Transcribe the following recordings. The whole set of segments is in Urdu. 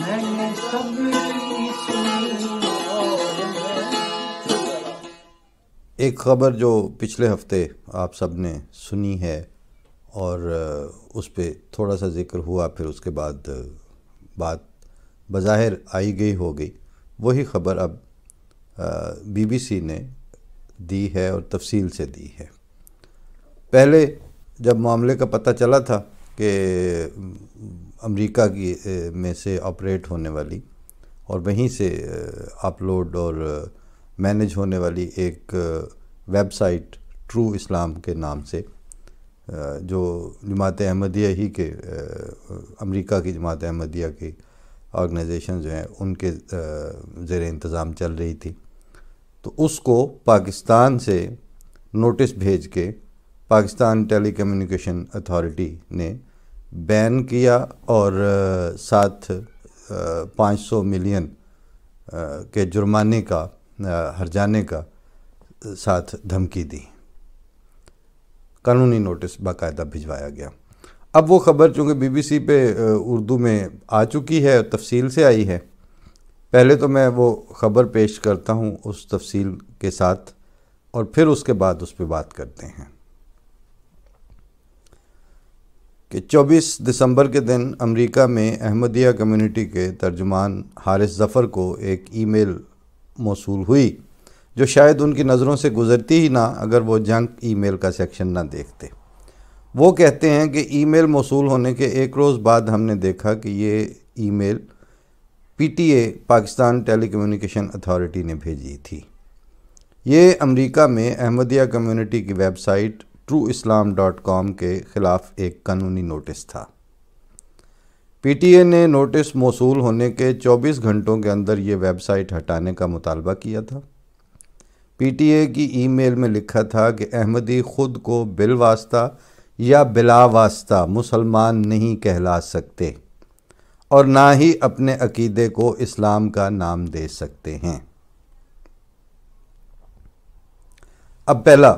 میں نے سب کی سنی اور ایک خبر جو پچھلے ہفتے آپ سب نے سنی ہے اور اس پہ تھوڑا سا ذکر ہوا، پھر اس کے بعد بات بظاہر آئی گئی ہو گئی، وہی خبر اب بی بی سی نے دی ہے اور تفصیل سے دی ہے۔ پہلے جب معاملے کا پتہ چلا تھا کہ امریکہ کی میں سے آپریٹ ہونے والی اور وہیں سے اپلوڈ اور مینیج ہونے والی ایک ویب سائٹ ٹرو اسلام کے نام سے، جو جماعت احمدیہ ہی کے امریکہ کی جماعت احمدیہ کی آرگنائزیشن جو ہیں ان کے زیر انتظام چل رہی تھی، تو اس کو پاکستان سے نوٹس بھیج کے پاکستان ٹیلی کمیونیکیشن اتھارٹی نے بین کیا اور ساتھ 500 ملین کے جرمانے کا ہرجانے کا ساتھ دھمکی دی، قانونی نوٹس باقاعدہ بھجوایا گیا۔ اب وہ خبر چونکہ بی بی سی پہ اردو میں آ چکی ہے، تفصیل سے آئی ہے، پہلے تو میں وہ خبر پیش کرتا ہوں اس تفصیل کے ساتھ اور پھر اس کے بعد اس پہ بات کرتے ہیں کہ 24 دسمبر کے دن امریکہ میں احمدیہ کمیونٹی کے ترجمان حارث ظفر کو ایک ای میل موصول ہوئی جو شاید ان کی نظروں سے گزرتی ہی نہ اگر وہ جنک ای میل کا سیکشن نہ دیکھتے۔ وہ کہتے ہیں کہ ای میل موصول ہونے کے ایک روز بعد ہم نے دیکھا کہ یہ email P T A Pakistan telecommunication authority نے بھیجی تھی۔ یہ امریکہ میں احمدیہ کمیونٹی کی ویب سائٹ trueislam.com کے خلاف ایک قانونی نوٹس تھا۔ پی ٹی اے نے نوٹس موصول ہونے کے 24 گھنٹوں کے اندر یہ ویب سائٹ ہٹانے کا مطالبہ کیا تھا۔ پی ٹی اے کی ای میل میں لکھا تھا کہ احمدی خود کو بالواسطہ یا بلا واسطہ مسلمان نہیں کہلا سکتے اور نہ ہی اپنے عقیدے کو اسلام کا نام دے سکتے ہیں۔ اب پہلا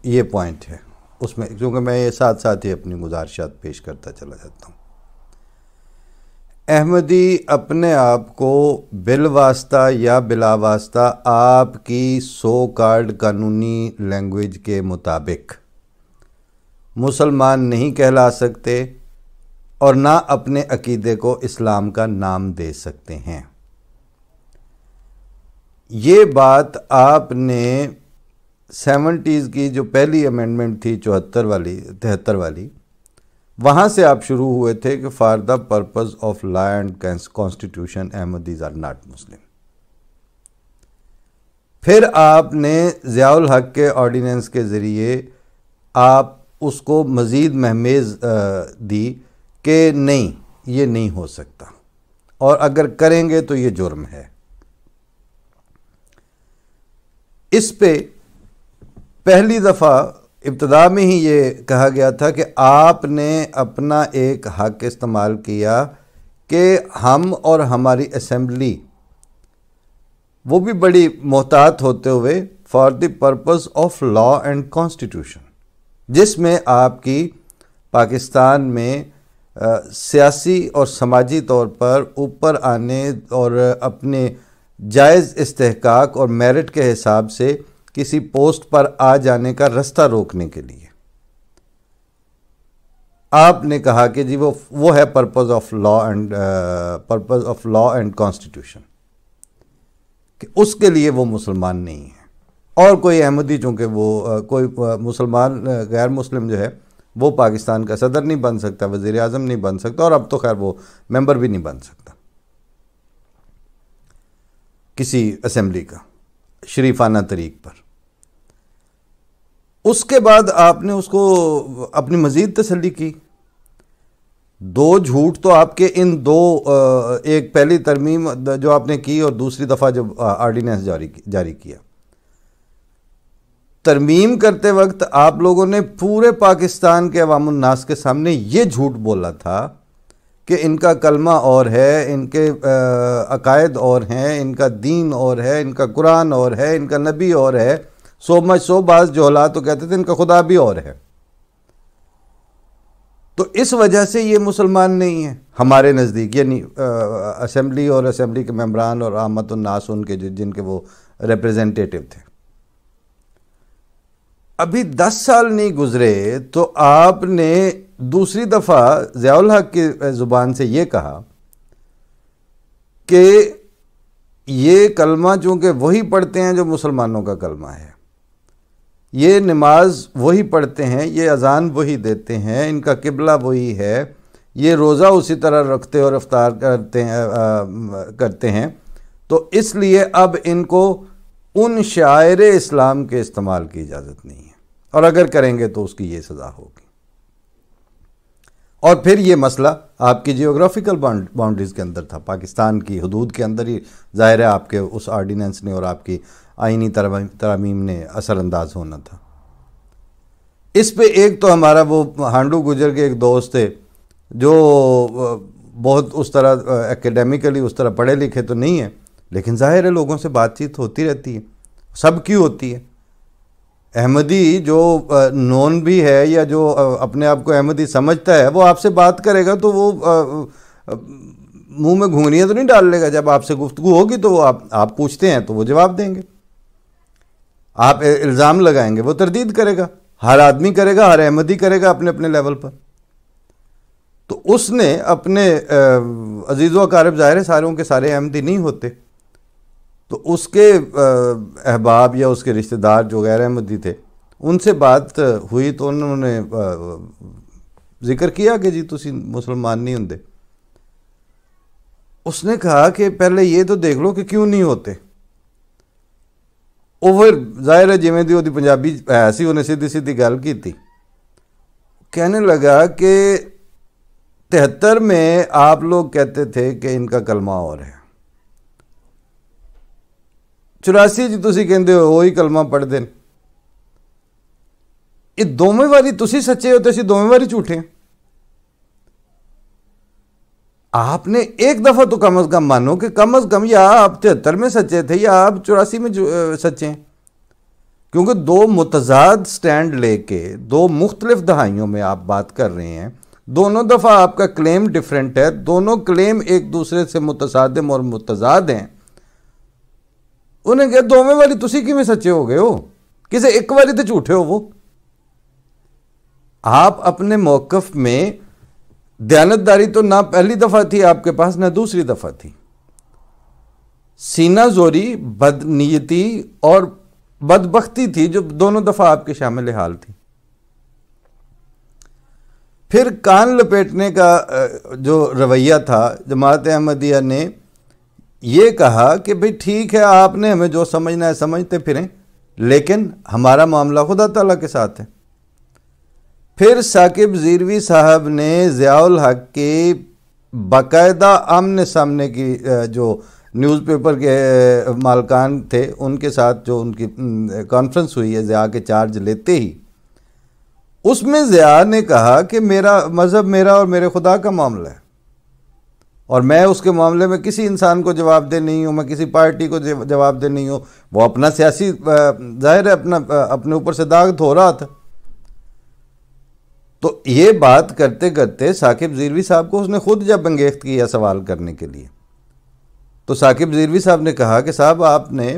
یہ پوائنٹ ہے، اس میں کیونکہ میں یہ ساتھ ساتھ ہی اپنی گزارشات پیش کرتا چلا جاتا ہوں۔ احمدی اپنے آپ کو بالواسطہ یا بلا واسطہ آپ کی سو کارڈ قانونی لینگویج کے مطابق مسلمان نہیں کہلا سکتے اور نہ اپنے عقیدے کو اسلام کا نام دے سکتے ہیں۔ یہ بات آپ نے 70s کی جو پہلی امینڈمنٹ تھی 73 والی، وہاں سے آپ شروع ہوئے تھے کہ for the purpose of law and constitution Ahmadis are not Muslim. پھر آپ نے ضیاء الحق کے آرڈیننس کے ذریعے آپ اس کو مزید مہمیز دی کہ نہیں، یہ نہیں ہو سکتا اور اگر کریں گے تو یہ جرم ہے۔ اس پہ پہلی دفعہ ابتدا میں ہی یہ کہا گیا تھا کہ آپ نے اپنا ایک حق استعمال کیا کہ ہم اور ہماری اسمبلی وہ بھی بڑی محتاط ہوتے ہوئے for the purpose of law and constitution, جس میں آپ کی پاکستان میں سیاسی اور سماجی طور پر اوپر آنے اور اپنے جائز استحقاق اور میرٹ کے حساب سے کسی پوسٹ پر آ جانے کا رستہ روکنے کے لیے آپ نے کہا کہ جی وہ ہے purpose of law and constitution, کہ اس کے لیے وہ مسلمان نہیں ہے۔ اور کوئی احمدی چونکہ وہ کوئی مسلمان غیر مسلم جو ہے وہ پاکستان کا صدر نہیں بن سکتا، وزیر اعظم نہیں بن سکتا، اور اب تو خیر وہ ممبر بھی نہیں بن سکتا کسی اسمبلی کا شریفانہ طریق پر۔ اس کے بعد آپ نے اس کو اپنی مزید تسلی کی۔ دو جھوٹ تو آپ کے ان دو، ایک پہلی ترمیم جو آپ نے کی اور دوسری دفعہ جو آرڈیننس جاری کیا، ترمیم کرتے وقت آپ لوگوں نے پورے پاکستان کے عوام الناس کے سامنے یہ جھوٹ بولا تھا کہ ان کا کلمہ اور ہے، ان کے عقائد اور ہیں، ان کا دین اور ہے، ان کا قرآن اور ہے، ان کا نبی اور ہے، سو بعض جہلا تو کہتے تھے ان کا خدا بھی اور ہے۔ تو اس وجہ سے یہ مسلمان نہیں ہیں ہمارے نزدیک، یعنی اسمبلی اور اسمبلی کے ممبران اور عامت الناس ان کے جن کے وہ ریپریزنٹیٹیو تھے۔ ابھی 10 سال نہیں گزرے تو آپ نے دوسری دفعہ ضیاء الحق کی زبان سے یہ کہا کہ یہ کلمہ چونکہ وہی پڑھتے ہیں جو مسلمانوں کا کلمہ ہے، یہ نماز وہی پڑھتے ہیں، یہ اذان وہی دیتے ہیں، ان کا قبلہ وہی ہے، یہ روزہ اسی طرح رکھتے اور افطار کرتے ہیں، تو اس لیے اب ان کو ان شعائر اسلام کے استعمال کی اجازت نہیں ہے، اور اگر کریں گے تو اس کی یہ سزا ہوگی۔ اور پھر یہ مسئلہ آپ کی جیوگرافیکل باؤنڈریز کے اندر تھا، پاکستان کی حدود کے اندر ہی ظاہر ہے آپ کے اس آرڈیننس نے اور آپ کی آئینی ترامیم نے اثر انداز ہونا تھا۔ اس پہ ایک تو ہمارا وہ ہانڈو گجر کے ایک دوست تھے جو بہت اس طرح ایکیڈیمکلی اس طرح پڑھے لکھے تو نہیں ہیں، لیکن ظاہر ہے لوگوں سے بات چیت ہوتی رہتی ہے، سب کی ہوتی ہے۔ احمدی جو نون بھی ہے یا جو اپنے آپ کو احمدی سمجھتا ہے وہ آپ سے بات کرے گا تو وہ منہ میں گھنگریاں تو نہیں ڈال لے گا، جب آپ سے گفتگو ہوگی تو وہ آپ پوچھتے ہیں تو وہ جواب دیں گے، آپ الزام لگائیں گے وہ تردید کرے گا، ہر آدمی کرے گا، ہر احمدی کرے گا اپنے اپنے لیول پر۔ تو اس نے اپنے عزیز و اقارب، ظاہر ہے ساروں کے سارے احمدی نہیں ہوتے، تو اس کے احباب یا اس کے رشتہ دار جو غیر احمدی تھے ان سے بات ہوئی تو انہوں نے ذکر کیا کہ جی تسی مسلمان نہیں ہوندے۔ اس نے کہا کہ پہلے یہ تو دیکھ لو کہ کیوں نہیں ہوتے۔ اوور ظاہر ہے جویں دی وہ پنجابی ایسی انہیں سیدھی سیدھی گل کی تھی، کہنے لگا کہ 73 میں آپ لوگ کہتے تھے کہ ان کا کلمہ اور ہے، 84 جی تسی کہندے ہو وہی کلمہ پڑھ دیں، یہ دوویں واری تسی سچے ہو تو اسی دوویں واری جھوٹے ہیں۔ آپ نے ایک دفعہ تو کم از کم مانو کہ کم از کم یا آپ 73 میں سچے تھے یا آپ 84 میں سچے ہیں، کیونکہ دو متضاد سٹینڈ لے کے دو مختلف دہائیوں میں آپ بات کر رہے ہیں، دونوں دفعہ آپ کا کلیم ڈیفرنٹ ہے، دونوں کلیم ایک دوسرے سے متصادم اور متضاد ہیں۔ انہیں کہا دوویں واری تسی کی میں سچے ہو گئے ہو، کسے ایک واری تے جھوٹے ہو وہ۔ آپ اپنے موقف میں دیانتداری تو نہ پہلی دفعہ تھی آپ کے پاس نہ دوسری دفعہ تھی، سینہ زوری، بدنیتی اور بدبختی تھی جو دونوں دفعہ آپ کے شامل حال تھی۔ پھر کان لپیٹنے کا جو رویہ تھا، جماعت احمدیہ نے یہ کہا کہ بھئی ٹھیک ہے آپ نے ہمیں جو سمجھنا ہے سمجھتے پھریں، لیکن ہمارا معاملہ خدا تعالیٰ کے ساتھ ہے۔ پھر ثاقب زیروی صاحب نے ضیاء الحق کے باقاعدہ آمنے سامنے کی جو نیوز پیپر کے مالکان تھے ان کے ساتھ جو ان کی کانفرنس ہوئی ہے ضیاء کے چارج لیتے ہی، اس میں ضیاء نے کہا کہ میرا مذہب میرا اور میرے خدا کا معاملہ ہے، اور میں اس کے معاملے میں کسی انسان کو جواب دہ نہیں ہوں، میں کسی پارٹی کو جواب دہ نہیں ہوں۔ وہ اپنا سیاسی ظاہر ہے اپنے اوپر سے داغ دھو رہا تھا۔ تو یہ بات کرتے کرتے ثاقب زیروی صاحب کو اس نے خود جب انگیخت کیا سوال کرنے کے لیے، تو ثاقب زیروی صاحب نے کہا کہ صاحب آپ نے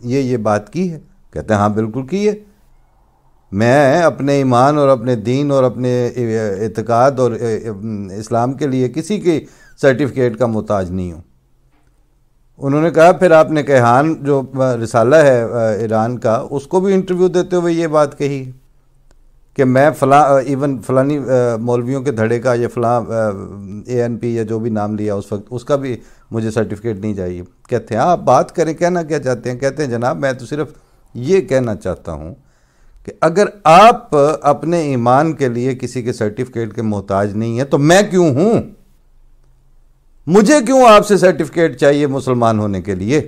یہ بات کی ہے؟ کہتے ہیں ہاں بالکل کی ہے، میں اپنے ایمان اور اپنے دین اور اپنے اعتقاد اور اسلام کے لیے کسی کی سرٹیفکیٹ کا محتاج نہیں ہوں۔ انہوں نے کہا پھر آپ نے کیہان جو رسالہ ہے ایران کا اس کو بھی انٹرویو دیتے ہوئے یہ بات کہی کہ میں فلاں ایون فلانی مولویوں کے دھڑے کا یا فلاں ANP یا جو بھی نام لیا اس وقت، اس کا بھی مجھے سرٹیفکیٹ نہیں چاہیے۔ کہتے ہیں آپ بات کریں، کہنا کیا چاہتے ہیں؟ کہتے ہیں جناب میں تو صرف یہ کہنا چاہتا ہوں کہ اگر آپ اپنے ایمان کے لیے کسی کے سرٹیفکیٹ کے محتاج نہیں ہیں تو میں کیوں ہوں؟ مجھے کیوں آپ سے سرٹیفکیٹ چاہیے مسلمان ہونے کے لیے؟